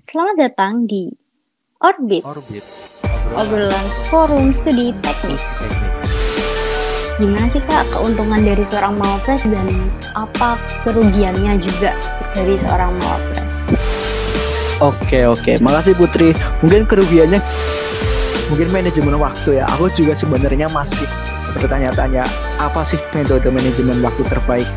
Selamat datang di Orbit, Orbit, obrolan forum studi teknik. Gimana sih Kak keuntungan dari seorang mawapres dan apa kerugiannya juga dari seorang mawapres? Oke. Makasih Putri. Mungkin kerugiannya mungkin manajemen waktu ya. Aku juga sebenarnya masih bertanya-tanya apa sih metode manajemen waktu terbaik.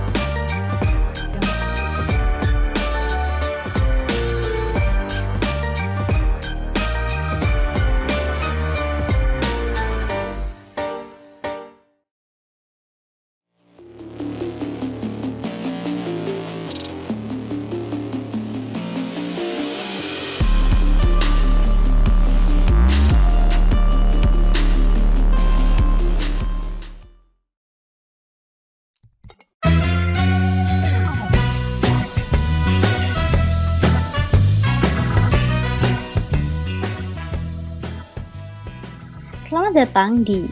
Selamat datang di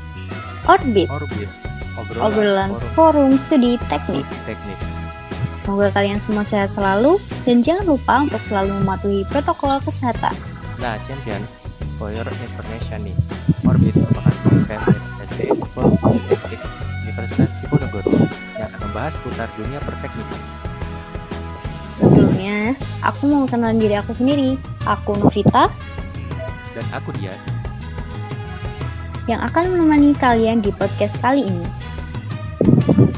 Orbit, obrolan forum studi teknik. Semoga kalian semua sehat selalu dan jangan lupa untuk selalu mematuhi protokol kesehatan. Nah, Champions, for your information nih, Orbit merupakan podcast dari SBM Forum Studi Teknik Universitas Diponegoro yang akan membahas seputar dunia perteknikan. Sebelumnya, aku mau kenalin diri aku sendiri. Aku Novita, Dan aku Dias. yang akan menemani kalian di podcast kali ini.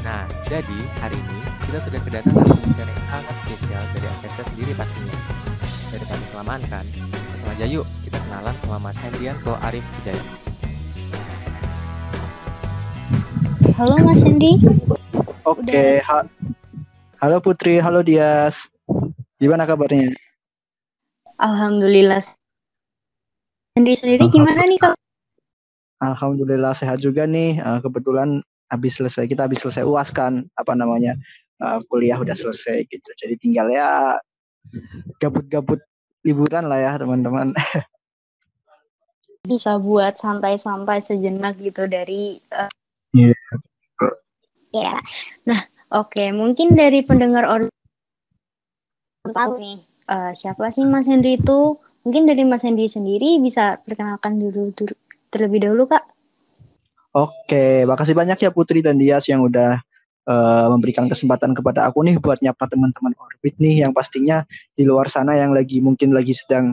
Nah, jadi hari ini kita sudah kedatangan pembicara yang sangat spesial dari FST sendiri pastinya. Daripada kelamaan kan, langsung aja yuk kita kenalan sama Mas Hendrianto Arif Wijaya. Halo Mas Hendy. Oke. Halo Putri, halo Dias. Gimana kabarnya? Alhamdulillah. Hendy sendiri gimana nih Kak? Alhamdulillah sehat juga nih. Kebetulan kita habis selesai UAS kan, kuliah udah selesai gitu. Jadi tinggal ya gabut-gabut liburan lah ya teman-teman. Bisa buat santai-santai sejenak gitu dari Iya. ya. Nah, oke, mungkin dari pendengar tahu nih siapa sih Mas Hendy itu? Mungkin dari Mas Hendy sendiri bisa perkenalkan dulu terlebih dahulu Kak. Oke, makasih banyak ya Putri dan Dias yang udah memberikan kesempatan kepada aku nih buat nyapa teman-teman Orbit nih yang pastinya di luar sana yang mungkin lagi sedang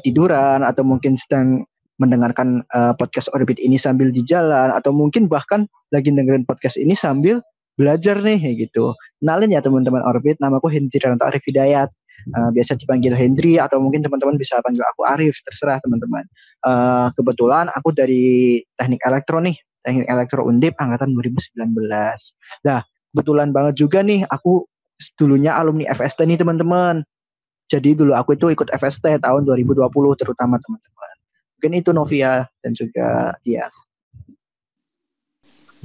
tiduran atau mungkin sedang mendengarkan podcast Orbit ini sambil di jalan atau mungkin bahkan lagi dengerin podcast ini sambil belajar nih kayak gitu. Kenalin ya teman-teman Orbit, namaku Hendrianto Arif Hidayat. Biasa dipanggil Hendri atau mungkin teman-teman bisa panggil aku Arif, terserah teman-teman. Kebetulan aku dari Teknik Elektro Undip angkatan 2019. Nah, kebetulan banget juga nih aku dulunya alumni FST nih teman-teman. Jadi dulu aku itu ikut FST tahun 2020 terutama teman-teman. Mungkin itu Novia dan juga Dias.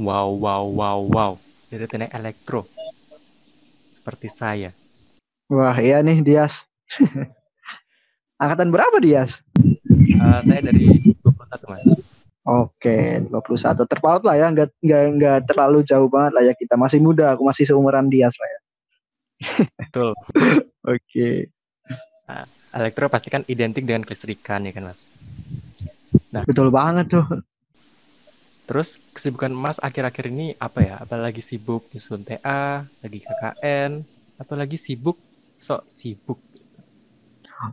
Wow. Dari teknik elektro. Seperti saya. Wah, iya nih Dias. Angkatan berapa Dias? Saya dari 21 Mas. Oke, 21 terpaut lah ya, nggak terlalu jauh banget lah ya, kita masih muda, aku masih seumuran Dias lah ya. Betul. Oke. Nah, elektro pasti kan identik dengan kelistrikan ya kan Mas. Nah, betul banget tuh. Terus kesibukan Mas akhir-akhir ini apa ya? Apalagi sibuk nyusun TA, lagi KKN, atau lagi sibuk?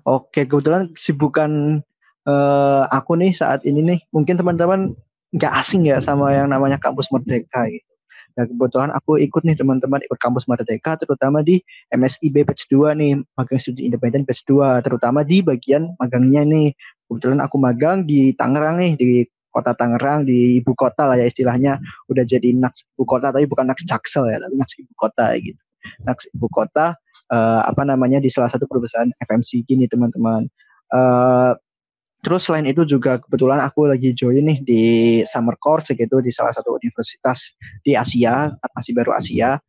Oke, kebetulan kesibukan aku nih saat ini nih, mungkin teman-teman nggak asing ya sama yang namanya Kampus Merdeka gitu. Nah, kebetulan aku ikut nih teman-teman, ikut Kampus Merdeka terutama di MSIB batch 2 nih, magang studi independen batch 2, terutama di bagian magangnya nih. Kebetulan aku magang di Tangerang nih, di kota Tangerang, di ibu kota lah ya istilahnya, udah jadi Naks ibu kota tapi bukan Naks Jaksel ya, tapi Naks ibu kota gitu. Naks ibu kota di salah satu perusahaan FMCG nih teman-teman. Terus selain itu juga kebetulan aku lagi join nih di summer course gitu di salah satu universitas di Asia, masih baru Asia.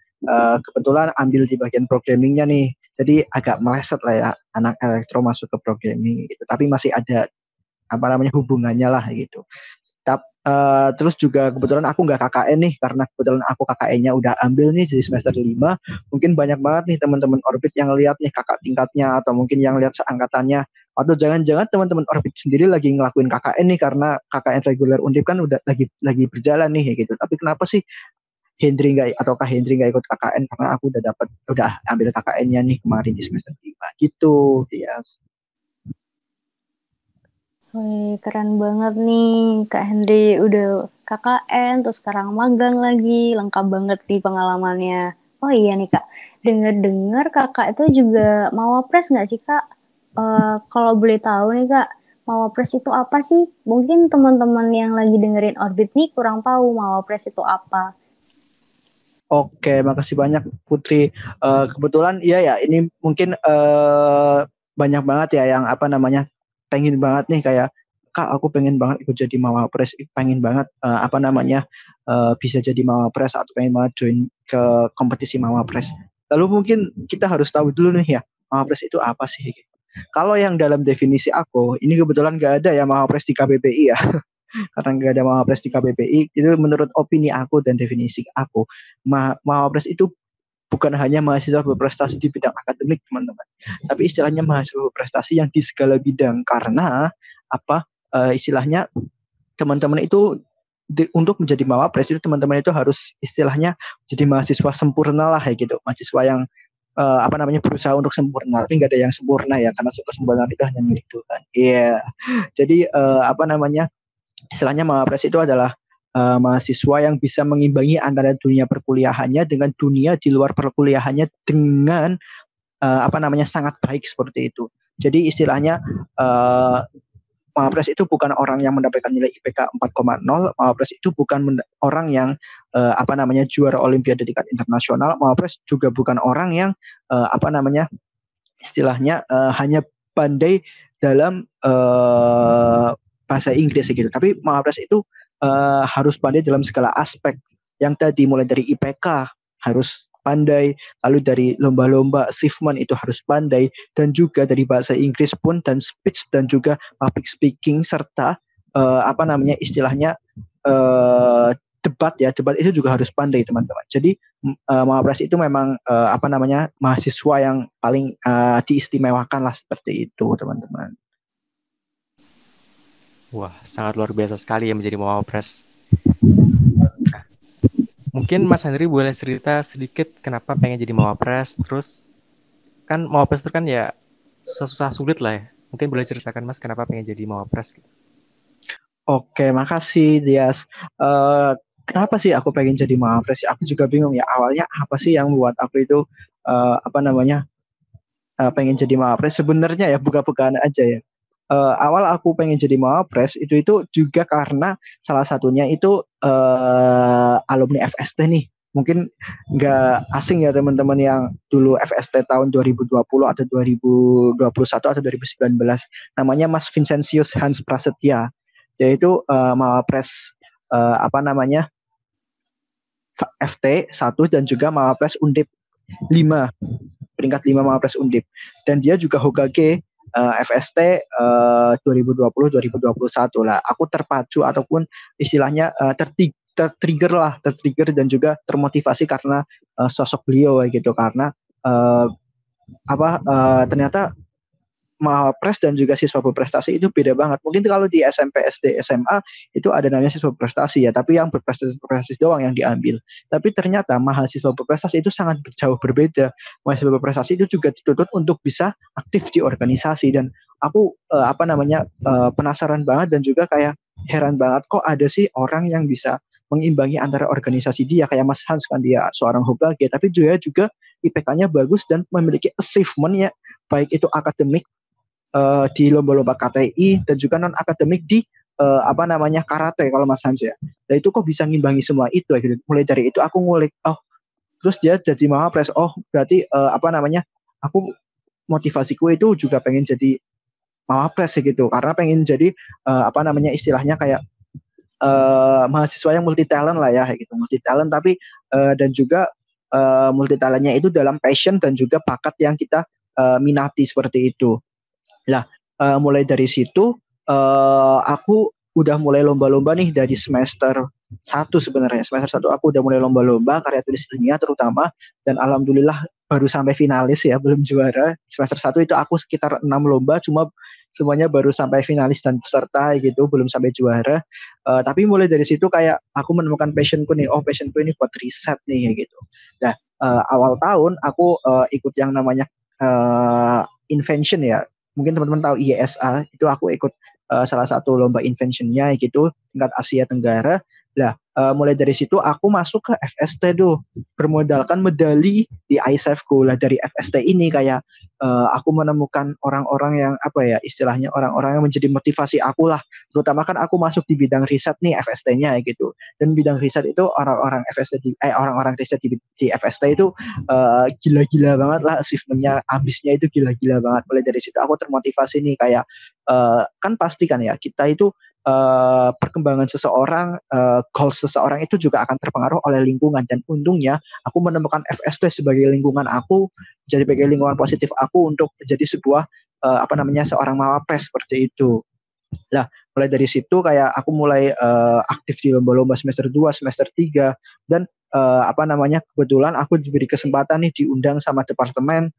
Kebetulan ambil di bagian programmingnya nih, jadi agak meleset lah ya anak elektro masuk ke programming gitu, tapi masih ada hubungannya lah gitu. Terus juga kebetulan aku nggak KKN nih, karena kebetulan aku KKN-nya udah ambil nih jadi semester 5. Mungkin banyak banget nih teman-teman Orbit yang lihat nih kakak tingkatnya, atau mungkin yang lihat seangkatannya, atau jangan-jangan teman-teman Orbit sendiri lagi ngelakuin KKN nih, karena KKN reguler Undip kan udah lagi berjalan nih gitu. Tapi kenapa sih Kak Hendri nggak ikut KKN? Karena aku udah ambil KKN-nya nih kemarin di semester 5 gitu, Tias. Wih, keren banget nih Kak Henry, udah KKN, terus sekarang magang lagi, lengkap banget nih pengalamannya. Oh iya nih Kak, denger-dengar Kakak itu juga Mawapres nggak sih Kak? Kalau boleh tahu nih Kak, Mawapres itu apa sih? Mungkin teman-teman yang lagi dengerin Orbit nih kurang tahu Mawapres itu apa. Oke, makasih banyak Putri. Kebetulan iya ya, ini mungkin banyak banget ya yang pengen banget nih kayak Kak, aku pengen banget ikut jadi Mawapres, pengen banget bisa jadi Mawapres, atau pengen banget join ke kompetisi Mawapres. Lalu mungkin kita harus tahu dulu nih ya, Mawapres itu apa sih? Kalau yang dalam definisi aku, ini kebetulan nggak ada ya Mawapres di KBBI ya. Karena nggak ada Mawapres di KBBI, itu menurut opini aku dan definisi aku, Mawapres itu bukan hanya mahasiswa berprestasi di bidang akademik, teman-teman, tapi istilahnya mahasiswa berprestasi yang di segala bidang. Karena istilahnya teman-teman itu untuk menjadi Mawapres itu teman-teman itu harus istilahnya jadi mahasiswa sempurna lah, kayak gitu, mahasiswa yang berusaha untuk sempurna, tapi nggak ada yang sempurna ya, karena kesempurnaan itu hanya milik Tuhan. Iya. Jadi istilahnya Mawapres itu adalah mahasiswa yang bisa mengimbangi antara dunia perkuliahannya dengan dunia di luar perkuliahannya dengan sangat baik seperti itu. Jadi istilahnya Mawapres itu bukan orang yang mendapatkan nilai IPK 4,0. Mawapres itu bukan orang yang juara Olimpiade tingkat internasional. Mawapres juga bukan orang yang istilahnya hanya pandai dalam bahasa Inggris gitu. Tapi Mawapres itu harus pandai dalam segala aspek. Yang tadi mulai dari IPK harus pandai, lalu dari lomba-lomba achievement itu harus pandai, dan juga dari bahasa Inggris pun, dan speech, dan juga public speaking, serta istilahnya debat itu juga harus pandai, teman-teman. Jadi Mawapres itu memang mahasiswa yang paling diistimewakan lah, seperti itu, teman-teman. Wah, sangat luar biasa sekali ya menjadi Mawapres. Mungkin Mas Henry boleh cerita sedikit kenapa pengen jadi Mawapres, terus kan Mawapres itu kan ya susah-susah sulit lah ya. Mungkin boleh ceritakan Mas kenapa pengen jadi Mawapres gitu. Oke, makasih Dias. Kenapa sih aku pengen jadi Mawapres? Aku juga bingung ya, awalnya apa sih yang membuat aku itu pengen jadi Mawapres. Sebenarnya ya buka-bukaan aja ya. Awal aku pengen jadi Mawapres itu juga karena salah satunya itu alumni FST nih. Mungkin nggak asing ya teman-teman yang dulu FST tahun 2020 atau 2021 atau 2019. Namanya Mas Vincentius Hans Prasetya. Yaitu Mawapres FT 1 dan juga Mawapres Undip 5. Peringkat 5 Mawapres Undip. Dan dia juga Hokage FST 2020-2021 lah. Aku terpacu ataupun istilahnya tertrigger dan juga termotivasi karena sosok beliau gitu, karena ternyata Mawapres dan juga siswa berprestasi itu beda banget. Mungkin kalau di SMP, SD, SMA itu ada namanya siswa berprestasi ya, tapi yang berprestasi doang yang diambil. Tapi ternyata mahasiswa berprestasi itu sangat jauh berbeda. Mahasiswa berprestasi itu juga dituntut untuk bisa aktif di organisasi, dan aku penasaran banget dan juga kayak heran banget, kok ada sih orang yang bisa mengimbangi antara organisasi dia, kayak Mas Hans kan, dia seorang Hokage tapi juga IPK-nya bagus dan memiliki achievement ya, baik itu akademik di lomba-lomba KTI dan juga non akademik di karate kalau Mas Hans ya. Dan itu kok bisa ngimbangi semua itu ya. Mulai dari itu aku ngulik, terus dia jadi Mawapres. Berarti aku motivasiku itu juga pengen jadi Mawapres gitu, karena pengen jadi istilahnya kayak mahasiswa yang multi talent lah ya, gitu, multi talent, tapi dan juga multi talentnya itu dalam passion dan juga bakat yang kita minati seperti itu. Nah, mulai dari situ aku udah mulai lomba-lomba nih dari semester 1 sebenarnya. Semester 1 aku udah mulai lomba-lomba karya tulis ilmiah terutama, dan alhamdulillah baru sampai finalis ya, belum juara. Semester 1 itu aku sekitar 6 lomba, cuma semuanya baru sampai finalis dan peserta gitu, belum sampai juara. Tapi mulai dari situ kayak aku menemukan passionku nih, oh passionku ini buat riset nih gitu. Nah, awal tahun aku ikut yang namanya invention ya. Mungkin teman-teman tahu IESA, itu aku ikut salah satu lomba inventionnya gitu, tingkat Asia Tenggara. Nah, mulai dari situ aku masuk ke FST tuh, bermodalkan medali di ISEFku. Lah dari FST ini kayak aku menemukan orang-orang yang apa ya, istilahnya orang-orang yang menjadi motivasi aku lah. Terutama kan aku masuk di bidang riset nih FST-nya gitu. Dan bidang riset itu orang-orang orang-orang riset di FST itu gila-gila banget lah achievementnya, ambisnya itu gila-gila banget. Mulai dari situ aku termotivasi nih kayak kan pasti kan ya kita itu perkembangan seseorang, goals seseorang itu juga akan terpengaruh oleh lingkungan, dan untungnya aku menemukan FST sebagai lingkungan aku, jadi sebagai lingkungan positif aku untuk menjadi sebuah seorang mawapres seperti itu. Nah, mulai dari situ kayak aku mulai aktif di lomba-lomba semester 2, semester 3, dan kebetulan aku diberi kesempatan nih diundang sama departemen.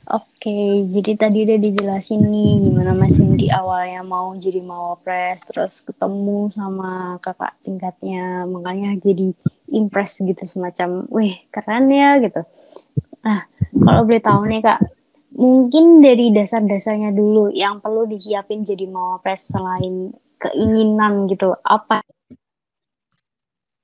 Oke, jadi tadi udah dijelasin nih gimana Mas Hendy awalnya mau jadi mawapres, terus ketemu sama kakak tingkatnya, makanya jadi impress gitu, semacam, wih keren ya gitu. Nah, kalau boleh tahu nih Kak, mungkin dari dasar-dasarnya dulu yang perlu disiapin jadi mawapres selain keinginan gitu, apa?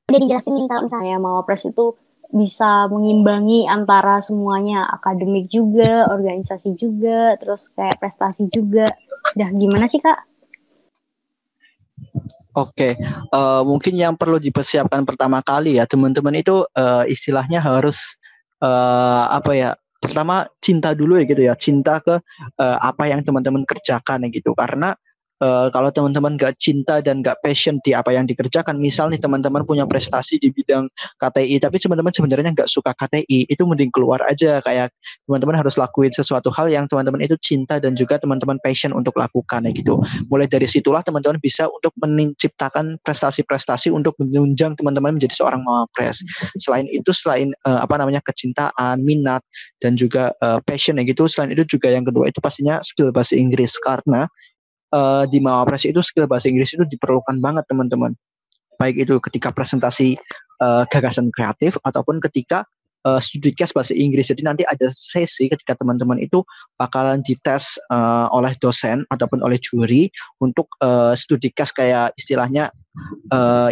Udah dijelasin nih kalau misalnya mawapres itu bisa mengimbangi antara semuanya, akademik juga, organisasi juga, terus kayak prestasi juga. Dah gimana sih Kak? Oke, mungkin yang perlu dipersiapkan pertama kali ya teman-teman itu istilahnya harus pertama cinta dulu ya gitu ya, cinta ke apa yang teman-teman kerjakan ya gitu. Karena kalau teman-teman gak cinta dan gak passion di apa yang dikerjakan, misal nih teman-teman punya prestasi di bidang KTI tapi teman-teman sebenarnya gak suka KTI, itu mending keluar aja. Kayak teman-teman harus lakuin sesuatu hal yang teman-teman itu cinta dan juga teman-teman passion untuk lakukan ya gitu. Mulai dari situlah teman-teman bisa untuk menciptakan prestasi-prestasi untuk menunjang teman-teman menjadi seorang mawapres. Selain itu, selain kecintaan, minat, dan juga passion ya gitu, selain itu juga yang kedua itu pastinya skill bahasa Inggris. Karena di mawapres itu skill bahasa Inggris itu diperlukan banget teman-teman. Baik itu ketika presentasi gagasan kreatif ataupun ketika studi case bahasa Inggris. Jadi nanti ada sesi ketika teman-teman itu bakalan dites oleh dosen ataupun oleh juri untuk studi case, kayak istilahnya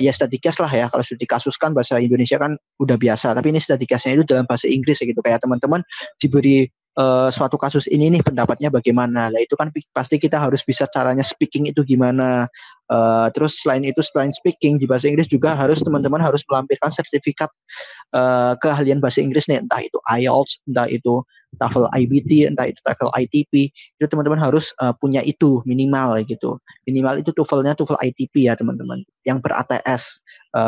ya studi case lah ya. Kalau studi kasus kan bahasa Indonesia kan udah biasa, tapi ini studi case-nya itu dalam bahasa Inggris ya gitu. Kayak teman-teman diberi suatu kasus ini nih pendapatnya bagaimana. Lah itu kan pasti kita harus bisa caranya speaking itu gimana. Terus selain itu, selain speaking di bahasa Inggris juga teman-teman harus melampirkan sertifikat keahlian bahasa Inggris nih, entah itu IELTS, entah itu TOEFL IBT, entah itu TOEFL ITP. Itu teman-teman harus punya itu minimal gitu. Minimal itu TOEFL-nya TOEFL ITP ya teman-teman, yang ber-ATS,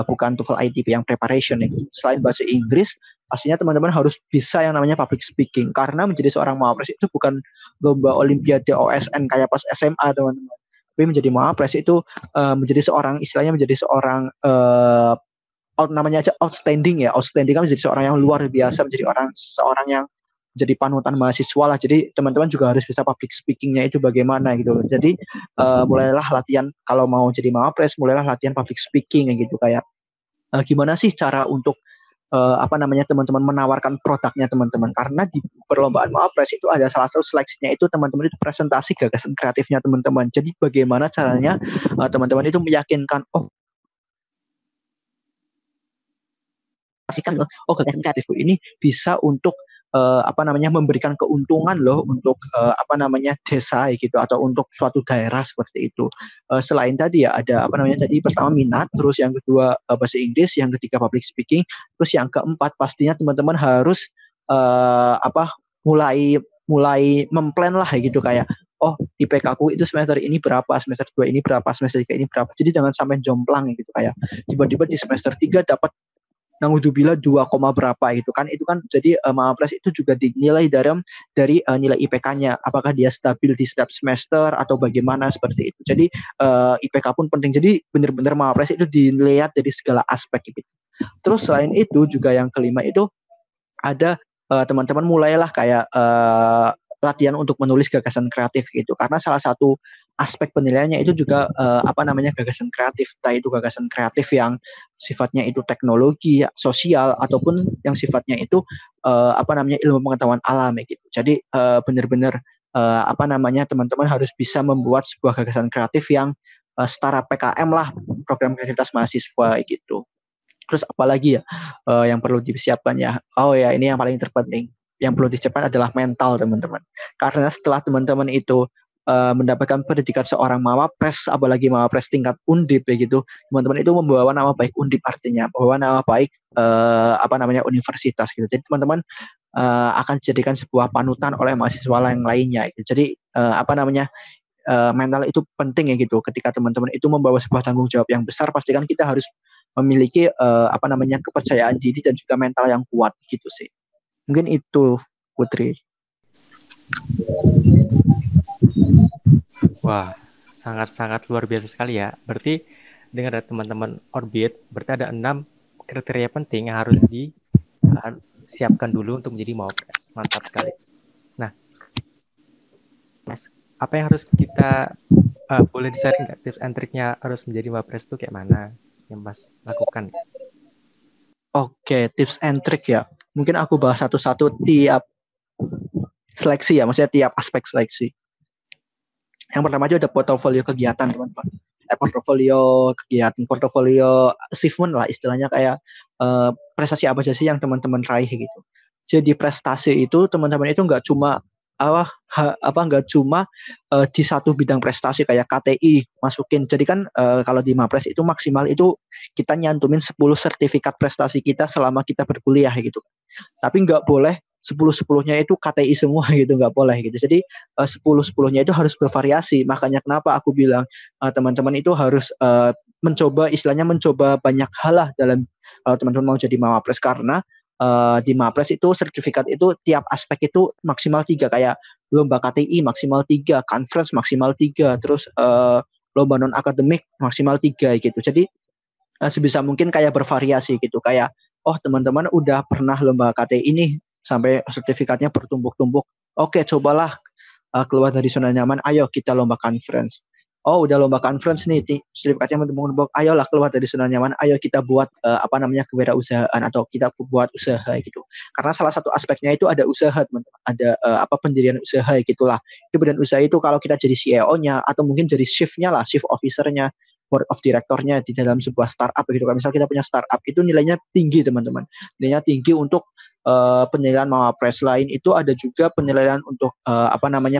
bukan TOEFL ITP yang preparation ya. Selain bahasa Inggris, pastinya teman-teman harus bisa yang namanya public speaking, karena menjadi seorang mawapres itu bukan lomba olimpiade OSN kayak pas SMA teman-teman. Tapi menjadi mawapres itu menjadi seorang, istilahnya menjadi seorang namanya aja outstanding ya. Outstanding kan menjadi seorang yang luar biasa, menjadi seorang yang jadi panutan mahasiswa lah. Jadi teman-teman juga harus bisa public speakingnya itu bagaimana gitu. Jadi mulailah latihan, kalau mau jadi mawapres, mulailah latihan public speaking gitu. Kayak gimana sih cara untuk teman-teman menawarkan produknya teman-teman. Karena di perlombaan mawapres itu ada salah satu seleksinya itu teman-teman itu presentasi gagasan kreatifnya teman-teman. Jadi bagaimana caranya teman-teman itu meyakinkan, pastikan loh, gagasan kreatifku ini bisa untuk memberikan keuntungan loh untuk desa gitu, atau untuk suatu daerah seperti itu. Selain tadi ya ada tadi pertama minat, terus yang kedua bahasa Inggris, yang ketiga public speaking, terus yang keempat pastinya teman-teman harus mulai memplan lah gitu, kayak IPK aku itu semester ini berapa, semester 2 ini berapa, semester 3 ini berapa. Jadi jangan sampai jomplang gitu, kayak tiba-tiba di semester 3 dapat naudzubillah 2, berapa itu kan jadi Mawapres itu juga dinilai dari nilai IPK-nya, apakah dia stabil di setiap semester atau bagaimana seperti itu. Jadi IPK pun penting. Jadi benar-benar Mawapres itu dilihat dari segala aspek gitu. Terus selain itu juga yang kelima itu ada teman-teman mulailah kayak latihan untuk menulis gagasan kreatif gitu, karena salah satu aspek penilaiannya itu juga gagasan kreatif, entah itu gagasan kreatif yang sifatnya itu teknologi, sosial, ataupun yang sifatnya itu ilmu pengetahuan alam gitu. Jadi benar-benar teman-teman harus bisa membuat sebuah gagasan kreatif yang setara PKM lah, program kreativitas mahasiswa gitu. Terus apalagi ya yang perlu disiapkan ya? Oh ya, ini yang paling terpenting. Yang perlu disiapkan adalah mental teman-teman. Karena setelah teman-teman itu mendapatkan pendidikan seorang Mawapres, apalagi Mawapres tingkat Undip begitu, teman-teman itu membawa nama baik Undip, artinya membawa nama baik universitas gitu. Jadi teman-teman akan dijadikan sebuah panutan oleh mahasiswa yang lainnya gitu. Jadi mental itu penting ya gitu. Ketika teman-teman itu membawa sebuah tanggung jawab yang besar, pastikan kita harus memiliki kepercayaan diri dan juga mental yang kuat gitu sih. Mungkin itu, Putri. Wah, sangat-sangat luar biasa sekali ya. Berarti dengan ada teman-teman Orbit, berarti ada 6 kriteria penting yang harus disiapkan dulu untuk menjadi Mawapres. Mantap sekali. Nah, Mas, apa yang harus kita boleh di-sharing nggak tips and triknya harus menjadi Mawapres itu kayak mana yang Mas lakukan? Oke, tips and trick ya. Mungkin aku bahas satu-satu tiap seleksi ya, maksudnya tiap aspek seleksi. Yang pertama aja ada portofolio kegiatan, teman-teman. Portofolio kegiatan, portofolio achievement lah istilahnya, kayak prestasi apa aja sih yang teman-teman raih gitu. Jadi prestasi itu teman-teman itu nggak cuma di satu bidang prestasi kayak KTI masukin. Jadi kan kalau di Mapres itu maksimal itu kita nyantumin 10 sertifikat prestasi kita selama kita berkuliah gitu. Tapi nggak boleh 10-10-nya itu KTI semua gitu, nggak boleh gitu. Jadi 10-10-nya itu harus bervariasi. Makanya kenapa aku bilang teman-teman itu harus mencoba banyak hal lah dalam kalau teman-teman mau jadi Mawapres, karena di Mapres itu sertifikat itu tiap aspek itu maksimal 3, kayak lomba KTI maksimal 3, conference maksimal 3, terus lomba non akademik maksimal 3 gitu. Jadi sebisa mungkin kayak bervariasi gitu, kayak teman-teman udah pernah lomba KTI ini sampai sertifikatnya bertumbuk-tumbuk, oke, cobalah keluar dari zona nyaman, ayo kita lomba conference. Udah lomba conference nih, sertifikatnya bertumbuk-tumbuk, ayolah keluar dari zona nyaman, ayo kita buat kewirausahaan atau kita buat usaha gitu. Karena salah satu aspeknya itu ada usaha, teman-teman. Ada pendirian usaha gitulah. Itu badan usaha itu kalau kita jadi CEO-nya atau mungkin jadi shift-nya lah, shift officer-nya, board of director-nya di dalam sebuah startup gitu. Kalau misalnya kita punya startup itu nilainya tinggi, teman-teman. Nilainya tinggi untuk penilaian Mawapres. Lain itu ada juga penilaian untuk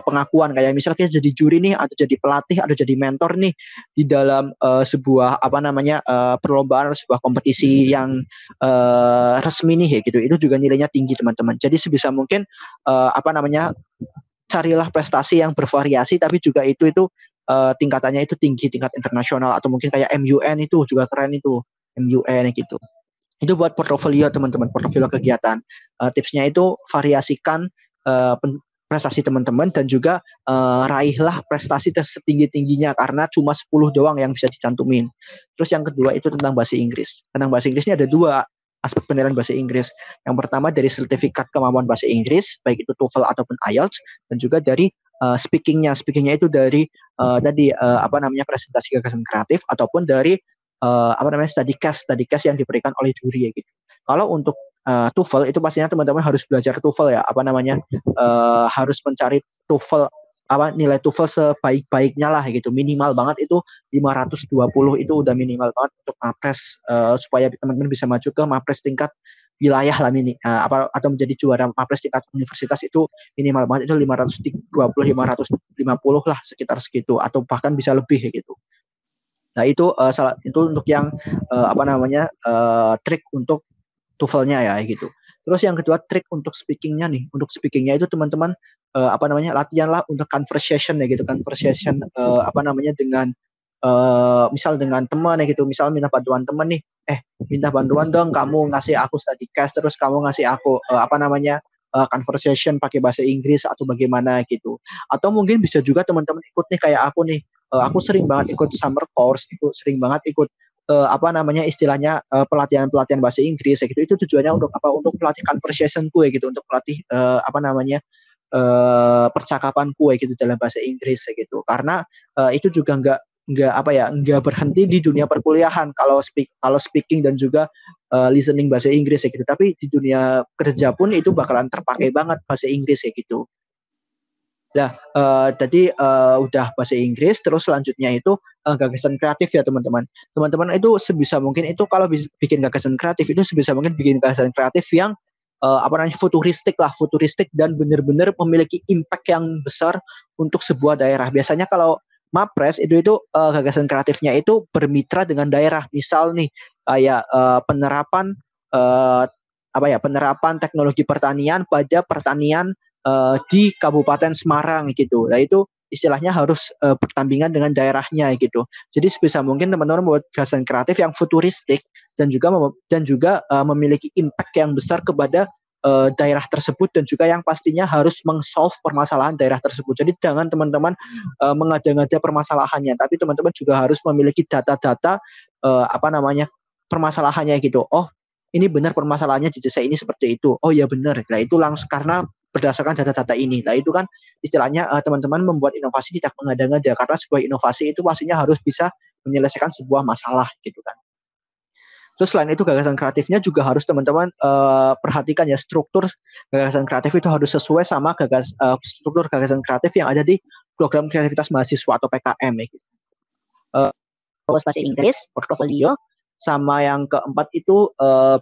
pengakuan, kayak misalnya kita jadi juri nih, atau jadi pelatih, atau jadi mentor nih di dalam sebuah perlombaan atau sebuah kompetisi yang resmi nih ya gitu. Itu juga nilainya tinggi, teman-teman. Jadi sebisa mungkin carilah prestasi yang bervariasi, tapi juga itu tingkatannya itu tinggi, tingkat internasional, atau mungkin kayak MUN itu juga keren itu, MUN gitu. Itu buat portofolio, teman-teman, portofolio kegiatan. Tipsnya itu variasikan prestasi teman-teman, dan juga raihlah prestasi setinggi-tingginya, karena cuma 10 doang yang bisa dicantumin. Terus yang kedua itu tentang bahasa Inggris. Tentang bahasa Inggris ini ada 2 aspek penilaian bahasa Inggris. Yang pertama dari sertifikat kemampuan bahasa Inggris, baik itu TOEFL ataupun IELTS, dan juga dari speakingnya. Speakingnya itu dari presentasi gagasan kreatif, ataupun dari study case yang diberikan oleh juri ya gitu. Kalau untuk TOEFL itu pastinya teman-teman harus belajar TOEFL ya, harus mencari TOEFL nilai TOEFL sebaik-baiknya lah gitu. Minimal banget itu 520, itu udah minimal banget untuk Mapres, supaya teman-teman bisa maju ke Mapres tingkat wilayah lah atau menjadi juara Mapres tingkat universitas. Itu minimal banget itu 520, 550 lah, sekitar segitu, atau bahkan bisa lebih gitu. Nah itu untuk yang trik untuk TOEFL-nya ya gitu. Terus yang kedua, trik untuk speakingnya nih. Untuk speakingnya itu teman-teman latihanlah untuk conversation ya gitu. Conversation dengan misal dengan teman ya gitu, misal minta bantuan teman nih, minta bantuan dong, kamu ngasih aku study cash, terus kamu ngasih aku conversation pakai bahasa Inggris atau bagaimana gitu. Atau mungkin bisa juga teman-teman ikut nih kayak aku nih, aku sering banget ikut summer course, sering banget ikut istilahnya pelatihan bahasa Inggris ya gitu. Itu tujuannya untuk apa? Untuk pelatih conversationku ya gitu, untuk pelatih percakapanku ya gitu dalam bahasa Inggris ya gitu. Karena itu juga nggak berhenti di dunia perkuliahan kalau speaking dan juga listening bahasa Inggris ya gitu. Tapi di dunia kerja pun itu bakalan terpakai banget bahasa Inggris ya gitu. Nah, tadi udah bahasa Inggris, terus selanjutnya itu gagasan kreatif ya teman-teman. Teman-teman itu sebisa mungkin itu kalau bikin gagasan kreatif itu sebisa mungkin bikin gagasan kreatif yang futuristik dan benar-benar memiliki impact yang besar untuk sebuah daerah. Biasanya kalau Mapres itu gagasan kreatifnya itu bermitra dengan daerah. Misal nih kayak penerapan penerapan teknologi pertanian pada pertanian di Kabupaten Semarang gitu. Nah itu istilahnya harus bertandingan dengan daerahnya gitu. Jadi sebisa mungkin teman-teman membuat gagasan kreatif yang futuristik dan juga memiliki impact yang besar kepada daerah tersebut dan juga yang pastinya harus meng-solve permasalahan daerah tersebut. Jadi jangan teman-teman mengada-ngada permasalahannya, tapi teman-teman juga harus memiliki data-data permasalahannya gitu. Oh, ini benar permasalahannya di desa ini seperti itu. Oh ya benar. Nah itu langsung karena berdasarkan data-data ini. Nah itu kan istilahnya teman-teman membuat inovasi tidak mengada-ngada, karena sebuah inovasi itu pastinya harus bisa menyelesaikan sebuah masalah gitu kan. Terus selain itu gagasan kreatifnya juga harus teman-teman perhatikan ya, struktur gagasan kreatif itu harus sesuai sama struktur gagasan kreatif yang ada di program kreativitas mahasiswa atau PKM ya gitu. Bahasa Inggris, portofolio, sama yang keempat itu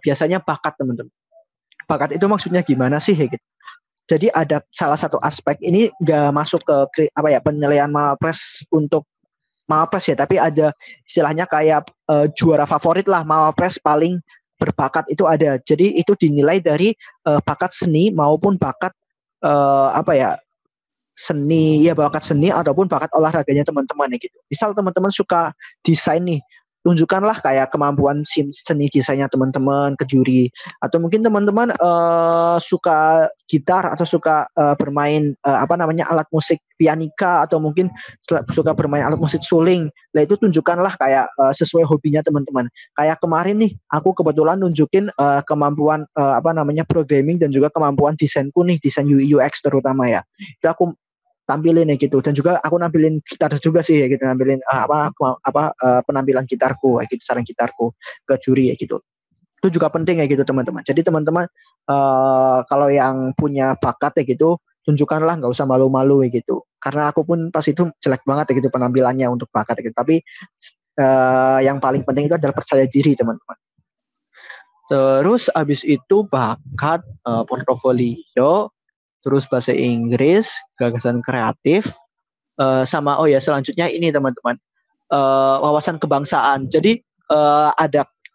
biasanya bakat teman-teman. Bakat itu maksudnya gimana sih ya gitu. Jadi ada salah satu aspek ini nggak masuk ke penilaian Mapres untuk Mapres ya, tapi ada istilahnya kayak juara favorit lah, Mapres paling berbakat itu ada. Jadi itu dinilai dari bakat seni maupun bakat bakat seni ataupun bakat olahraganya teman-teman ya gitu. Misal teman-teman suka desain nih, tunjukkanlah kayak kemampuan seni desainnya teman-teman ke juri. Atau mungkin teman-teman suka gitar atau suka bermain alat musik pianika atau mungkin suka bermain alat musik suling. Nah itu tunjukkanlah kayak sesuai hobinya teman-teman. Kayak kemarin nih aku kebetulan nunjukin kemampuan programming dan juga kemampuan desainku nih, desain UI UX terutama ya. Itu aku tampilin ya gitu, dan juga aku nampilin gitar juga sih ya gitu, nampilin penampilan gitarku ya gitu, sarang gitarku ke juri ya gitu. Itu juga penting ya gitu teman-teman. Jadi teman-teman kalau yang punya bakat ya gitu, tunjukkanlah, nggak usah malu-malu ya gitu. Karena aku pun pas itu jelek banget ya gitu penampilannya untuk bakat ya gitu. Tapi yang paling penting itu adalah percaya diri teman-teman. Terus abis itu bakat, portofolio, terus bahasa Inggris, gagasan kreatif, sama selanjutnya ini teman-teman, wawasan kebangsaan. Jadi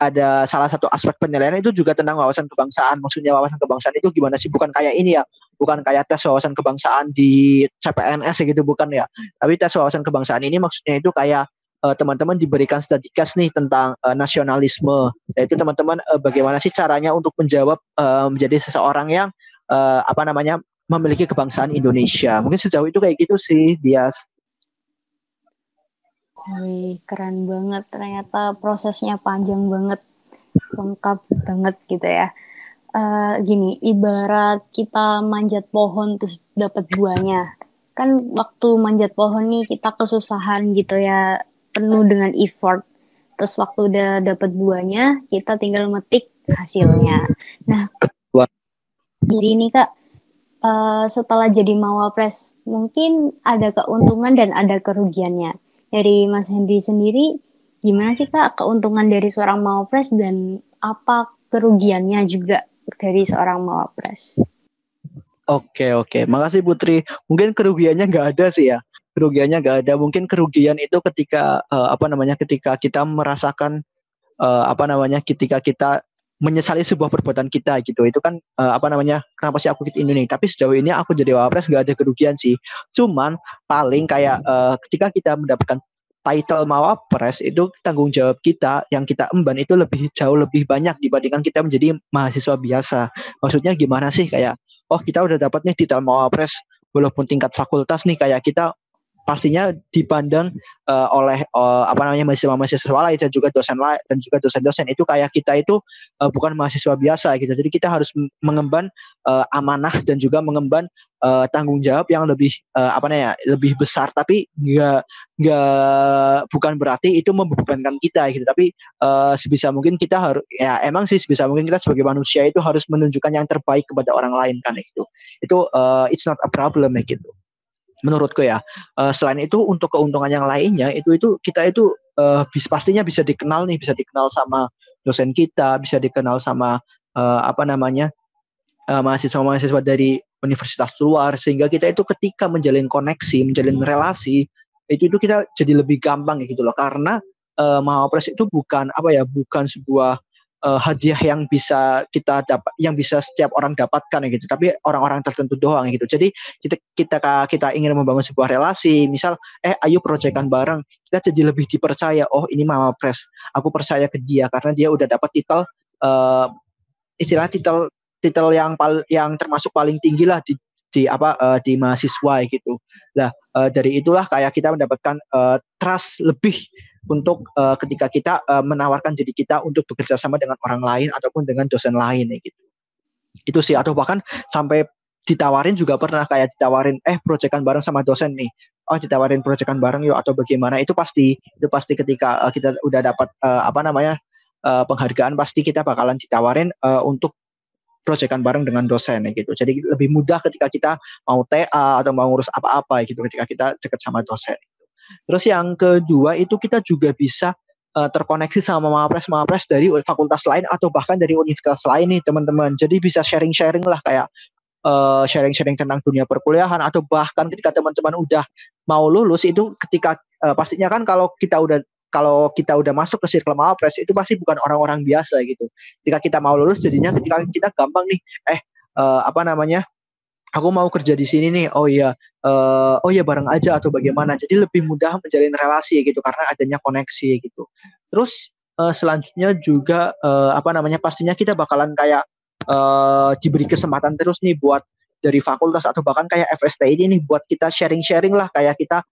ada salah satu aspek penilaian itu juga tentang wawasan kebangsaan. Maksudnya wawasan kebangsaan itu gimana sih? Bukan kayak ini ya, bukan kayak tes wawasan kebangsaan di CPNS gitu, bukan ya. Tapi tes wawasan kebangsaan ini maksudnya itu kayak teman-teman diberikan study case nih tentang nasionalisme. Yaitu teman-teman bagaimana sih caranya untuk menjawab menjadi seseorang yang memiliki kebangsaan Indonesia. Mungkin sejauh itu kayak gitu sih, Dias. Wih, keren banget. Ternyata prosesnya panjang banget, lengkap banget gitu ya. Gini, ibarat kita manjat pohon terus dapat buahnya. Kan waktu manjat pohon nih kita kesusahan gitu ya, penuh dengan effort. Terus waktu udah dapat buahnya, kita tinggal metik hasilnya. Nah, jadi ini Kak, setelah jadi Mawapres, mungkin ada keuntungan dan ada kerugiannya. Dari Mas Hendy sendiri, gimana sih Kak keuntungan dari seorang Mawapres dan apa kerugiannya juga dari seorang Mawapres? Oke. Makasih Putri. Mungkin kerugiannya nggak ada sih ya. Kerugiannya nggak ada. Mungkin kerugian itu ketika ketika kita merasakan ketika kita menyesali sebuah perbuatan kita gitu. Itu kan kenapa sih aku ikut ini nih. Tapi sejauh ini aku jadi Wapres nggak ada kerugian sih. Cuman paling kayak ketika kita mendapatkan title Mawapres itu tanggung jawab kita yang kita emban itu jauh lebih banyak dibandingkan kita menjadi mahasiswa biasa. Maksudnya gimana sih, kayak kita udah dapat nih title Mawapres, walaupun tingkat fakultas nih kayak kita pastinya dipandang oleh mahasiswa-mahasiswa lain dan juga dosen-dosen itu kayak kita itu bukan mahasiswa biasa gitu. Jadi kita harus mengemban amanah dan juga mengemban tanggung jawab yang lebih lebih besar, tapi bukan berarti itu membebankan kita gitu. Tapi sebisa mungkin kita harus sebisa mungkin kita sebagai manusia itu harus menunjukkan yang terbaik kepada orang lain kan gitu. Itu it's not a problem gitu. Menurutku ya. Selain itu untuk keuntungan yang lainnya itu kita itu pastinya bisa dikenal sama dosen kita, bisa dikenal sama mahasiswa-mahasiswa dari universitas luar, sehingga kita itu ketika menjalin koneksi, menjalin relasi itu kita jadi lebih gampang gitu loh, karena Mawapres itu bukan sebuah hadiah yang bisa kita dapat, yang bisa setiap orang dapatkan gitu, tapi orang-orang tertentu doang gitu. Jadi kita ingin membangun sebuah relasi, misal ayo proyekan bareng, kita jadi lebih dipercaya. Oh ini Mawapres, aku percaya ke dia karena dia udah dapat titel titel yang termasuk paling tinggi lah di mahasiswa gitu. Nah dari itulah kayak kita mendapatkan trust lebih untuk ketika kita menawarkan diri kita untuk bekerja sama dengan orang lain ataupun dengan dosen lain gitu. Itu sih, atau bahkan sampai ditawarin juga pernah, kayak ditawarin proyekan bareng sama dosen nih. Oh ditawarin proyekan bareng yuk atau bagaimana, itu pasti ketika kita udah dapat penghargaan, pasti kita bakalan ditawarin untuk proyekan bareng dengan dosen gitu. Jadi lebih mudah ketika kita mau TA atau mau ngurus apa-apa gitu ketika kita dekat sama dosen. Terus yang kedua itu kita juga bisa terkoneksi sama Mawapres dari fakultas lain atau bahkan dari universitas lain nih teman-teman. Jadi bisa sharing-sharing lah, kayak sharing-sharing tentang dunia perkuliahan, atau bahkan ketika teman-teman udah mau lulus itu ketika pastinya kan kalau kita udah masuk ke circle Mawapres itu pasti bukan orang-orang biasa gitu. Ketika kita mau lulus jadinya ketika kita gampang nih aku mau kerja di sini nih, oh ya bareng aja atau bagaimana. Jadi lebih mudah menjalin relasi gitu karena adanya koneksi gitu. Terus selanjutnya juga pastinya kita bakalan kayak diberi kesempatan terus nih buat dari fakultas atau bahkan kayak FST ini nih buat kita sharing-sharing lah, kayak kita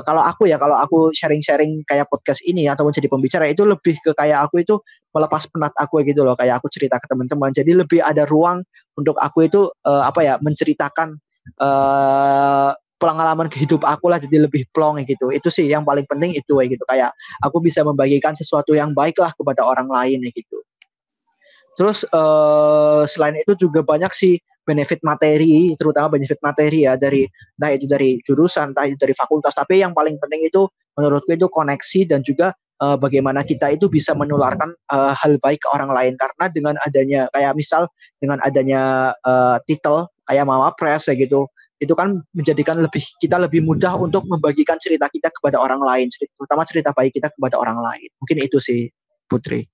kalau aku sharing-sharing kayak podcast ini ataupun jadi pembicara itu lebih ke kayak aku itu melepas penat aku gitu loh, kayak aku cerita ke teman-teman. Jadi lebih ada ruang untuk aku itu menceritakan pengalaman hidup aku lah, jadi lebih plong gitu. Itu sih yang paling penting itu gitu, kayak aku bisa membagikan sesuatu yang baik lah kepada orang lain gitu. Terus selain itu juga banyak sih benefit materi, terutama benefit materi ya dari entah itu dari jurusan, entah itu dari fakultas. Tapi yang paling penting itu menurutku itu koneksi dan juga bagaimana kita itu bisa menularkan hal baik ke orang lain. Karena dengan adanya kayak misal dengan adanya titel kayak Mawapres kayak gitu, itu kan menjadikan kita lebih mudah untuk membagikan cerita kita kepada orang lain, terutama cerita baik kita kepada orang lain. Mungkin itu sih, Putri.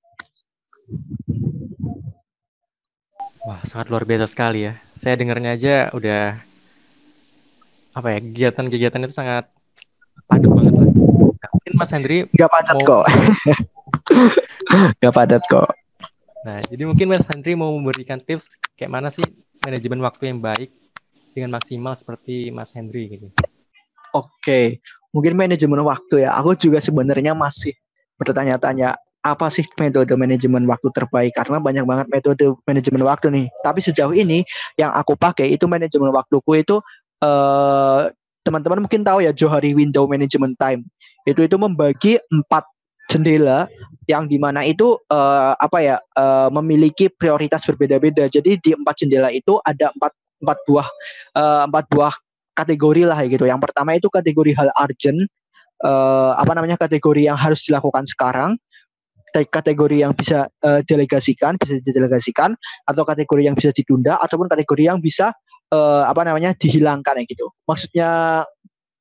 Wah, sangat luar biasa sekali ya. Saya dengarnya aja udah kegiatan-kegiatan itu sangat padat banget lah. Mungkin Mas Hendri nggak padat kok. Nggak padat kok. Nah, jadi mungkin Mas Hendri mau memberikan tips kayak mana sih manajemen waktu yang baik dengan maksimal seperti Mas Hendri gitu. Oke, mungkin manajemen waktu ya. Aku juga sebenarnya masih bertanya-tanya apa sih metode manajemen waktu terbaik, karena banyak banget metode manajemen waktu nih. Tapi sejauh ini yang aku pakai itu manajemen waktuku itu teman-teman mungkin tahu ya Johari Window Management Time. Itu membagi 4 jendela yang dimana itu memiliki prioritas berbeda-beda. Jadi di 4 jendela itu ada 4 buah kategori lah gitu. Yang pertama itu kategori hal urgent, kategori yang harus dilakukan sekarang, kategori yang bisa didelegasikan, atau kategori yang bisa ditunda, ataupun kategori yang bisa dihilangkan gitu. Maksudnya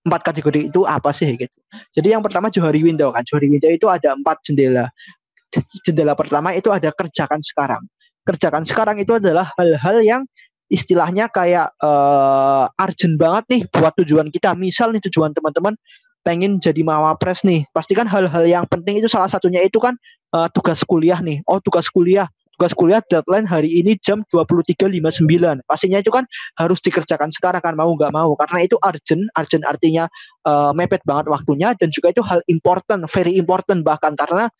4 kategori itu apa sih gitu. Jadi yang pertama Johari Window kan. Johari Window itu ada 4 jendela. Jendela pertama itu ada kerjakan sekarang. Kerjakan sekarang itu adalah hal-hal yang istilahnya kayak urgent banget nih buat tujuan kita. Misal nih tujuan teman-teman pengen jadi mawapres nih, pastikan hal-hal yang penting itu salah satunya itu kan tugas kuliah nih. Tugas kuliah deadline hari ini jam 23.59. Pastinya itu kan harus dikerjakan sekarang kan, mau nggak mau, karena itu urgent artinya mepet banget waktunya, dan juga itu hal important, very important bahkan, karena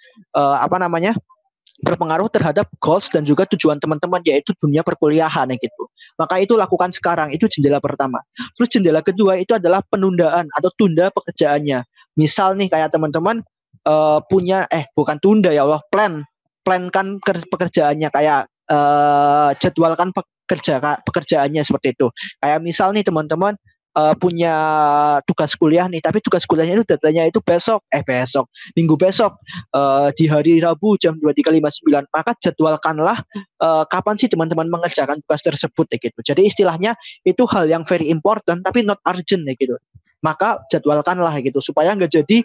berpengaruh terhadap goals dan juga tujuan teman-teman, yaitu dunia perkuliahan gitu. Maka itu lakukan sekarang, itu jendela pertama. Terus jendela kedua itu adalah penundaan atau tunda pekerjaannya. Misal nih kayak teman-teman bukan tunda ya Allah, plankan pekerjaannya, kayak jadwalkan pekerjaannya seperti itu. Kayak misal nih teman-teman punya tugas kuliah nih, tapi tugas kuliahnya itu deadline-nya itu minggu besok di hari Rabu jam 23.59. Maka jadwalkanlah kapan sih teman-teman mengerjakan tugas tersebut gitu. Jadi istilahnya itu hal yang very important tapi not urgent gitu. Maka jadwalkanlah gitu supaya nggak jadi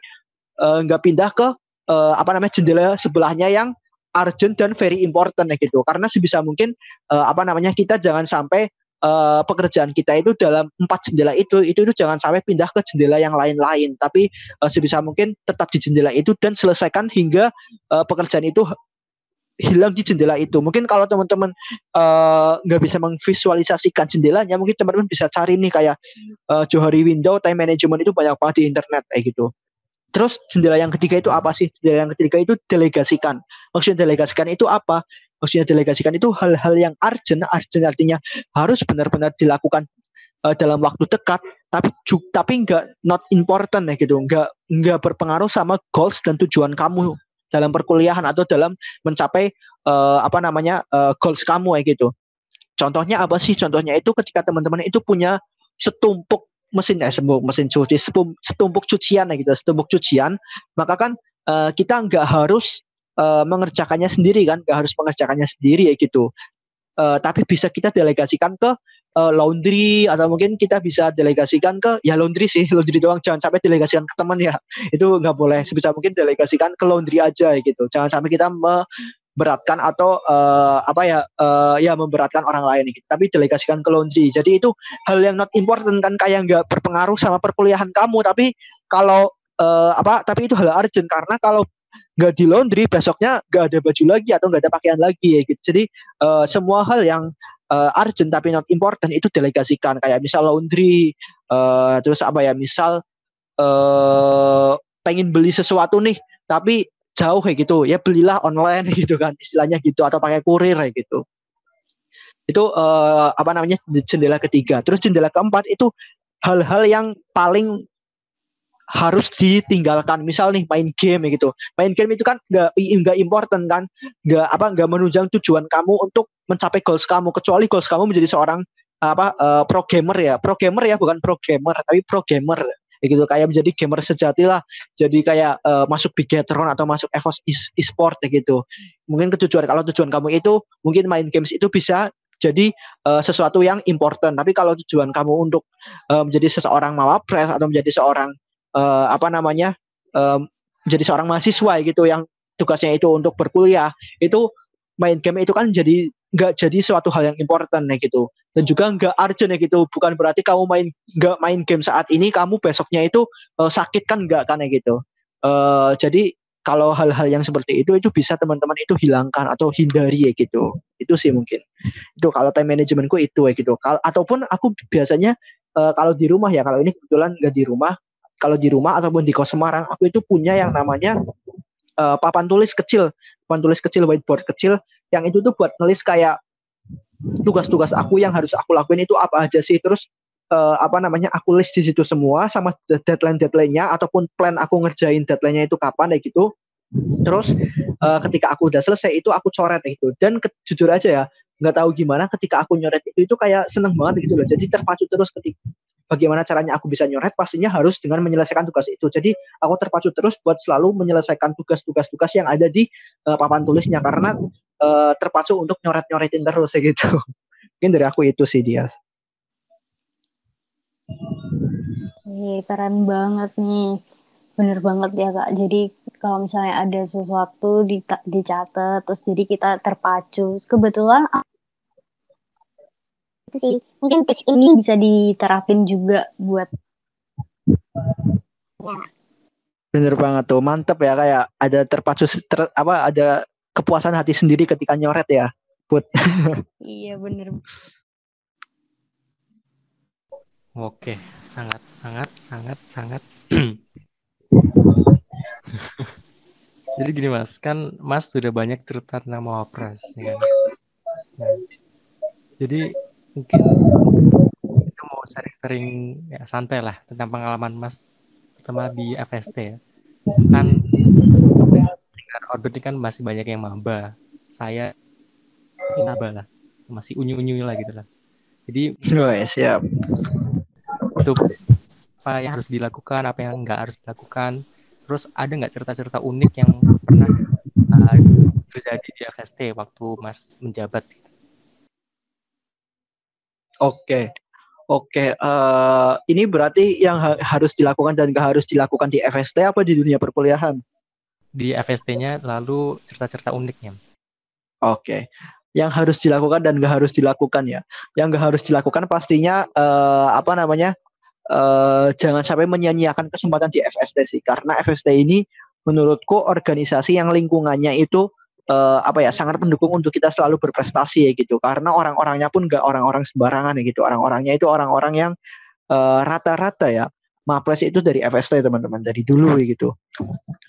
nggak pindah ke jendela sebelahnya yang urgent dan very important gitu. Karena sebisa mungkin kita jangan sampai pekerjaan kita itu dalam 4 jendela itu jangan sampai pindah ke jendela yang lain-lain, tapi sebisa mungkin tetap di jendela itu dan selesaikan hingga pekerjaan itu hilang di jendela itu. Mungkin kalau teman-teman nggak bisa memvisualisasikan jendelanya, mungkin teman-teman bisa cari nih kayak Johari Window time management, itu banyak banget di internet kayak gitu. Terus jendela yang ketiga itu apa sih? Jendela yang ketiga itu delegasikan. Maksudnya delegasikan itu apa? Maksudnya delegasikan itu hal-hal yang urgent artinya harus benar-benar dilakukan dalam waktu dekat, tapi nggak not important gitu, nggak berpengaruh sama goals dan tujuan kamu dalam perkuliahan atau dalam mencapai goals kamu gitu. Contohnya apa sih? Contohnya itu ketika teman-teman itu punya setumpuk setumpuk cucian, maka kan kita nggak harus mengerjakannya sendiri kan, gitu. Tapi bisa kita delegasikan ke laundry, atau mungkin kita bisa delegasikan ke laundry doang, jangan sampai delegasikan ke teman ya, itu nggak boleh. Sebisa mungkin delegasikan ke laundry aja gitu, jangan sampai kita memberatkan atau memberatkan orang lain gitu. Tapi delegasikan ke laundry. Jadi itu hal yang not important kan, kayak nggak berpengaruh sama perkuliahan kamu, tapi kalau tapi itu hal urgent, karena kalau nggak di laundry besoknya nggak ada baju lagi atau nggak ada pakaian lagi gitu. Jadi semua hal yang urgent tapi not important itu delegasikan, kayak misal laundry, terus misal pengen beli sesuatu nih tapi jauh kayak gitu, ya belilah online gitu kan, istilahnya gitu, atau pakai kurir kayak gitu. Itu jendela ketiga. Terus jendela keempat itu hal-hal yang paling harus ditinggalkan. Misal nih main game gitu. Main game itu kan nggak important kan, nggak menunjang tujuan kamu untuk mencapai goals kamu, kecuali goals kamu menjadi seorang pro gamer ya, bukan pro gamer tapi pro gamer gitu, kayak menjadi gamer sejati lah, jadi kayak masuk Bigetron atau masuk EVOS e-sport gitu. Mungkin kalau tujuan kamu itu mungkin main games, itu bisa jadi sesuatu yang important. Tapi kalau tujuan kamu untuk menjadi seseorang mawapres atau menjadi seorang menjadi seorang mahasiswa gitu yang tugasnya itu untuk berkuliah, itu main game itu kan nggak jadi suatu hal yang important gitu, dan juga nggak urgent gitu. Bukan berarti kamu nggak main game saat ini kamu besoknya itu sakit kan, nggak kan gitu. Jadi kalau hal-hal yang seperti itu bisa teman-teman itu hilangkan atau hindari gitu. Itu sih mungkin. Itu kalau time managementku itu gitu. Ataupun aku biasanya kalau di rumah ya, kalau ini kebetulan nggak di rumah. Kalau di rumah ataupun di kos Semarang, aku itu punya yang namanya papan tulis kecil, whiteboard kecil, yang itu tuh buat nulis kayak tugas-tugas aku yang harus aku lakuin itu apa aja sih. Terus aku list di situ semua sama deadline-nya ataupun plan aku ngerjain deadline-nya itu kapan gitu. Terus ketika aku udah selesai itu aku coret gitu. Dan jujur aja ya, nggak tahu gimana ketika aku nyoret itu kayak seneng banget gitu loh. Jadi terpacu terus bagaimana caranya aku bisa nyoret, pastinya harus dengan menyelesaikan tugas itu. Jadi aku terpacu terus buat selalu menyelesaikan tugas-tugas yang ada di papan tulisnya, karena terpacu untuk nyoret-nyoretin terus gitu. Mungkin dari aku itu sih, Dias. Keren banget nih. Bener banget ya Kak. Jadi kalau misalnya ada sesuatu dicatat, terus jadi kita terpacu. Kebetulan itu sih, mungkin tips ini bisa diterapin juga buat Bener banget tuh, mantep ya, kayak ada ada kepuasan hati sendiri ketika nyoret ya, Put. Iya bener. Oke, sangat. Jadi gini Mas, kan Mas sudah banyak cerita tentang Mawapres, ya kan? Nah, jadi mungkin kita mau sharing ya, santai lah tentang pengalaman Mas, terutama di FST ya. Kan dengan Orbit ini kan masih banyak yang maba. Saya masih maba lah, masih unyu-unyu lah gitu lah. Jadi Siap. untuk apa yang harus dilakukan, apa yang nggak harus dilakukan. Terus ada nggak cerita-cerita unik yang pernah terjadi di FST waktu Mas menjabat? Oke. Ini berarti yang harus dilakukan dan nggak harus dilakukan di FST apa di dunia perkuliahan? Di FST-nya lalu cerita-cerita uniknya, Mas. Oke. Yang harus dilakukan dan nggak harus dilakukan ya. Yang nggak harus dilakukan pastinya jangan sampai menyia-nyiakan kesempatan di FST sih, karena FST ini menurutku organisasi yang lingkungannya itu sangat mendukung untuk kita selalu berprestasi ya gitu, karena orang-orangnya pun nggak orang-orang sembarangan ya gitu, orang-orangnya itu orang-orang yang rata-rata ya Mapres itu dari FST teman-teman, dari dulu gitu,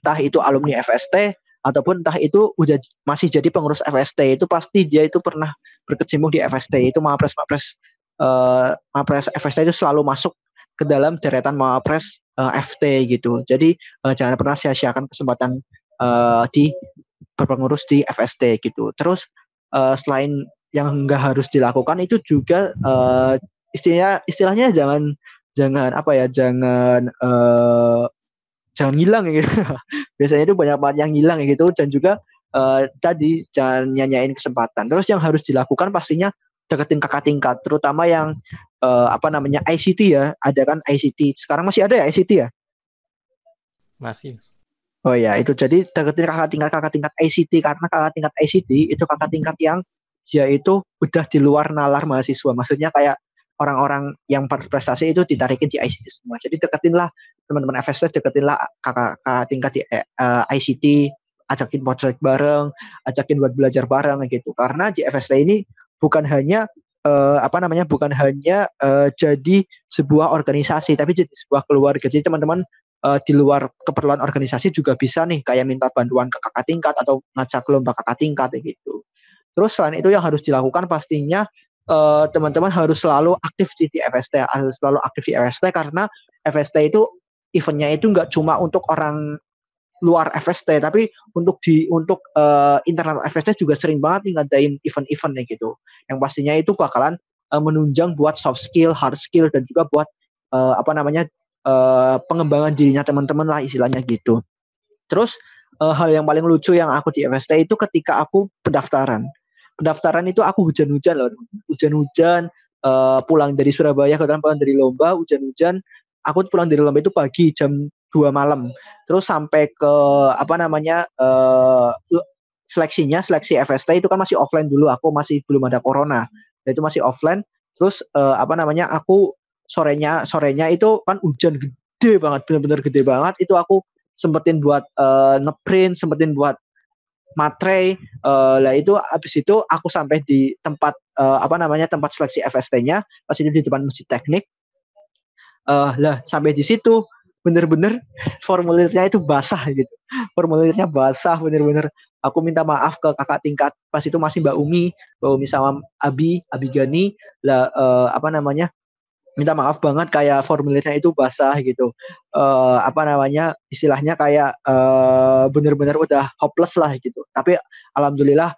entah itu alumni FST ataupun entah itu udah masih jadi pengurus FST, itu pasti dia itu pernah berkecimpung di FST. Itu Mapres FST itu selalu masuk ke dalam deretan Mapres FT gitu. Jadi jangan pernah sia-siakan kesempatan di berpengurus di FST gitu. Terus selain yang nggak harus dilakukan itu juga istilahnya jangan jangan hilang ya gitu. Biasanya itu banyak banget yang hilang ya gitu, dan juga tadi jangan nyanyain kesempatan. Terus yang harus dilakukan pastinya deketin kakak tingkat, terutama yang ICT ya. Ada kan ICT. Sekarang masih ada ya ICT ya? Masih. Oh ya, itu jadi deketin kakak tingkat ICT, karena kakak tingkat ICT itu kakak tingkat yang dia itu udah di luar nalar mahasiswa. Maksudnya kayak orang-orang yang berprestasi itu ditarikin di ICT semua. Jadi deketinlah teman-teman FST, deketinlah kakak tingkat di ICT, ajakin project bareng, ajakin buat belajar bareng gitu. Karena di FST ini bukan hanya jadi sebuah organisasi, tapi jadi sebuah keluarga. Jadi teman-teman di luar keperluan organisasi juga bisa nih kayak minta bantuan ke kakak tingkat atau ngajak lomba kakak tingkat gitu. Terus selain itu yang harus dilakukan pastinya teman-teman harus selalu aktif di FST, harus selalu aktif di FST, karena FST itu eventnya itu nggak cuma untuk orang luar FST, tapi untuk internal FST juga sering banget nih ngadain event-eventnya gitu, yang pastinya itu bakalan menunjang buat soft skill, hard skill, dan juga buat pengembangan dirinya teman-teman lah istilahnya gitu. Terus hal yang paling lucu yang aku di FST itu ketika aku pendaftaran itu aku hujan-hujan loh, pulang dari Surabaya, pulang dari lomba hujan-hujan. Aku pulang dari lomba itu pagi jam 2 malam, terus sampai ke seleksi FST itu kan masih offline dulu, aku masih belum ada corona, itu masih offline. Terus aku sorenya itu kan hujan gede banget, benar-benar gede banget. Itu aku sempetin buat ngeprint, sempetin buat materai. Lah itu habis itu aku sampai di tempat tempat seleksi FST-nya, pas itu di depan Masjid Teknik. Lah sampai di situ bener-bener formulirnya itu basah gitu. Formulirnya basah bener-bener. Aku minta maaf ke kakak tingkat, pas itu masih Mbak Umi sama Abi Gani. Lah minta maaf banget, kayak formulirnya itu basah gitu. Istilahnya kayak bener-bener udah hopeless lah gitu. Tapi alhamdulillah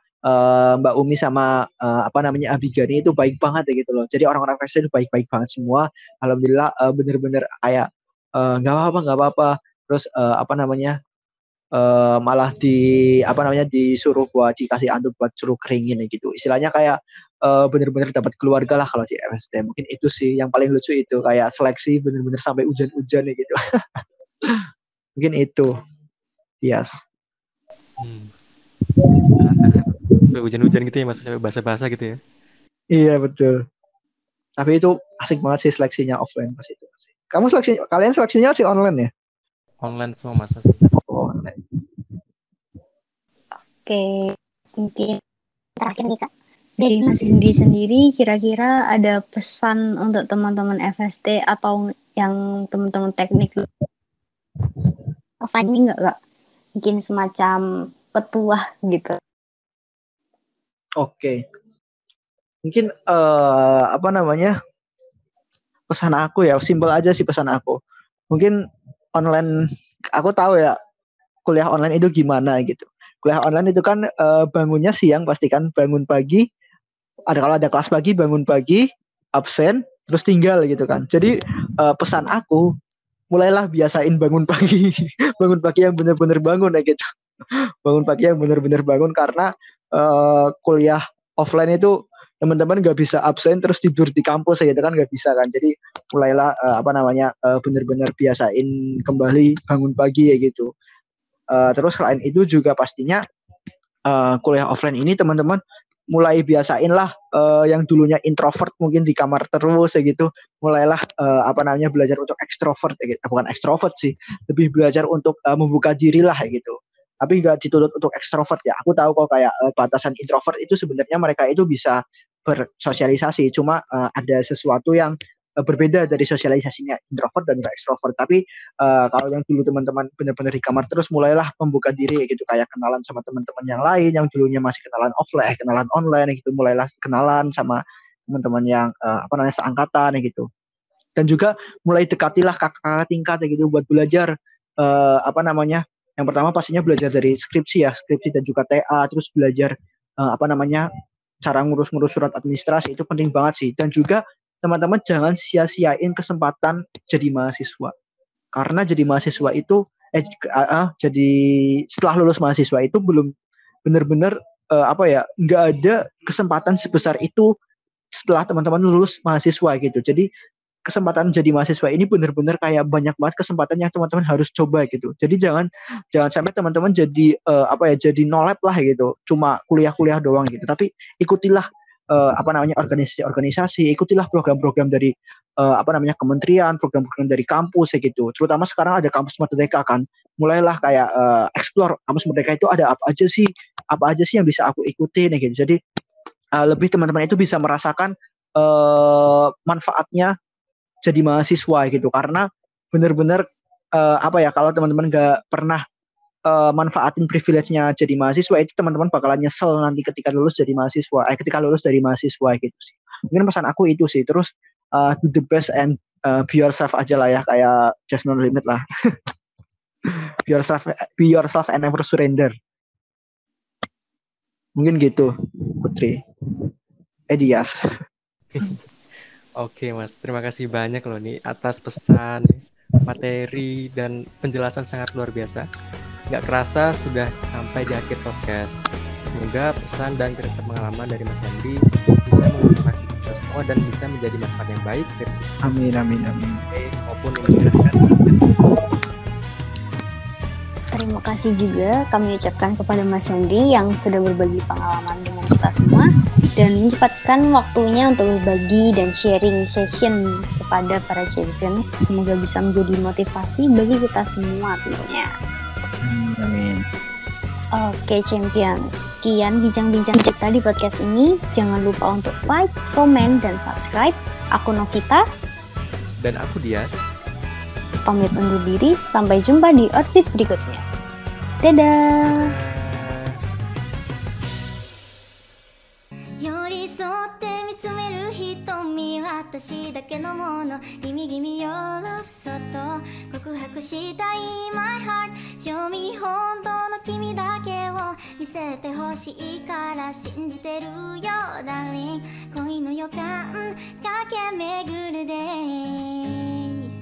Mbak Umi sama Abi Gani itu baik banget ya gitu loh. Jadi orang-orang FST itu baik-baik banget semua. Alhamdulillah bener-bener kayak nggak apa-apa. Terus malah disuruh buat dikasih anduk buat suruh keringin gitu. Istilahnya kayak bener-bener dapat keluarga lah kalau di FST. Mungkin itu sih yang paling lucu, itu kayak seleksi bener-bener sampai hujan-hujan gitu. Mungkin itu. Yes. Hujan-hujan gitu ya Mas, basah-basah gitu ya. Iya betul. Tapi itu asik banget sih seleksinya offline pas itu. Kalian seleksinya sih online ya? online semua Mas sih. Online. Oke, mungkin terakhir nih Kak. Dari Mas Hendy sendiri, kira-kira ada pesan untuk teman-teman FST atau yang teman-teman teknik apa ini nggak Kak? Mungkin semacam petuah gitu. Oke. Mungkin apa namanya? Pesan aku ya, simpel aja sih pesan aku. Mungkin online, aku tahu ya kuliah online itu gimana gitu. Kuliah online itu kan bangunnya siang, pastikan bangun pagi. Kalau ada kelas pagi bangun pagi, absen, terus tinggal gitu kan. Jadi pesan aku, mulailah biasain bangun pagi, bangun pagi yang benar-benar bangun ya gitu. Bangun pagi yang benar-benar bangun karena kuliah offline itu teman-teman nggak bisa absen terus tidur di kampus ya gitu kan, nggak bisa kan. Jadi mulailah benar-benar biasain kembali bangun pagi ya gitu. Terus selain itu juga pastinya kuliah offline ini teman-teman mulai biasain lah yang dulunya introvert mungkin di kamar terus ya gitu, mulailah belajar untuk ekstrovert ya gitu. Bukan ekstrovert sih, lebih belajar untuk membuka diri lah ya gitu, tapi nggak dituntut untuk ekstrovert ya. Aku tahu kok kayak batasan introvert itu sebenarnya mereka itu bisa bersosialisasi, cuma ada sesuatu yang berbeda dari sosialisasinya introvert dan ekstrovert. Tapi kalau yang dulu teman-teman benar-benar di kamar terus, mulailah membuka diri gitu, kayak kenalan sama teman-teman yang lain yang dulunya masih kenalan offline, kenalan online gitu, mulailah kenalan sama teman-teman yang seangkatan gitu. Dan juga mulai dekatilah kakak tingkat gitu buat belajar yang pertama pastinya belajar dari skripsi dan juga TA, terus belajar cara ngurus-ngurus surat administrasi, itu penting banget sih. Dan juga teman-teman jangan sia-siain kesempatan jadi mahasiswa. Karena jadi mahasiswa itu jadi setelah lulus mahasiswa itu belum benar-benar nggak ada kesempatan sebesar itu setelah teman-teman lulus mahasiswa gitu. Jadi kesempatan jadi mahasiswa ini benar-benar kayak banyak banget kesempatan yang teman-teman harus coba gitu. Jadi jangan sampai teman-teman jadi jadi no lab lah gitu, cuma kuliah-kuliah doang gitu. Tapi ikutilah organisasi-organisasi, ikutilah program-program dari kementerian, program-program dari kampus ya gitu. Terutama sekarang ada kampus Merdeka kan. Mulailah kayak explore kampus Merdeka itu ada apa aja sih yang bisa aku ikutin ya gitu. Jadi lebih teman-teman itu bisa merasakan manfaatnya jadi mahasiswa gitu. Karena benar-benar kalau teman-teman nggak pernah manfaatin privilege-nya jadi mahasiswa, itu teman-teman bakalan nyesel nanti ketika lulus dari mahasiswa gitu sih. Mungkin pesan aku itu sih. Terus do the best and be yourself aja lah ya, kayak just no limit lah. be yourself and never surrender. Mungkin gitu, Putri. Dias. Oke Mas, terima kasih banyak loh nih atas pesan, materi, dan penjelasan sangat luar biasa. Nggak kerasa sudah sampai di akhir podcast. Semoga pesan dan cerita pengalaman dari Mas Hendy bisa memotivasi kita semua dan bisa menjadi manfaat yang baik. Amin. Maupun yang Terima kasih juga kami ucapkan kepada Mas Hendy yang sudah berbagi pengalaman dengan kita semua dan menyempatkan waktunya untuk berbagi dan sharing session kepada para champions. Semoga bisa menjadi motivasi bagi kita semua tentunya. Amin. Oke champions, sekian bincang-bincang kita di podcast ini. Jangan lupa untuk like, komen, dan subscribe. Aku Novita. Dan aku Dias. Pamit undur diri, sampai jumpa di orbit berikutnya. Dadah. 私だけのもの Gimme gimme your love そっと告白したい My heart Show me 本当の君だけを見せてほしいから信じてるよ Darling 恋の予感駆け巡る Days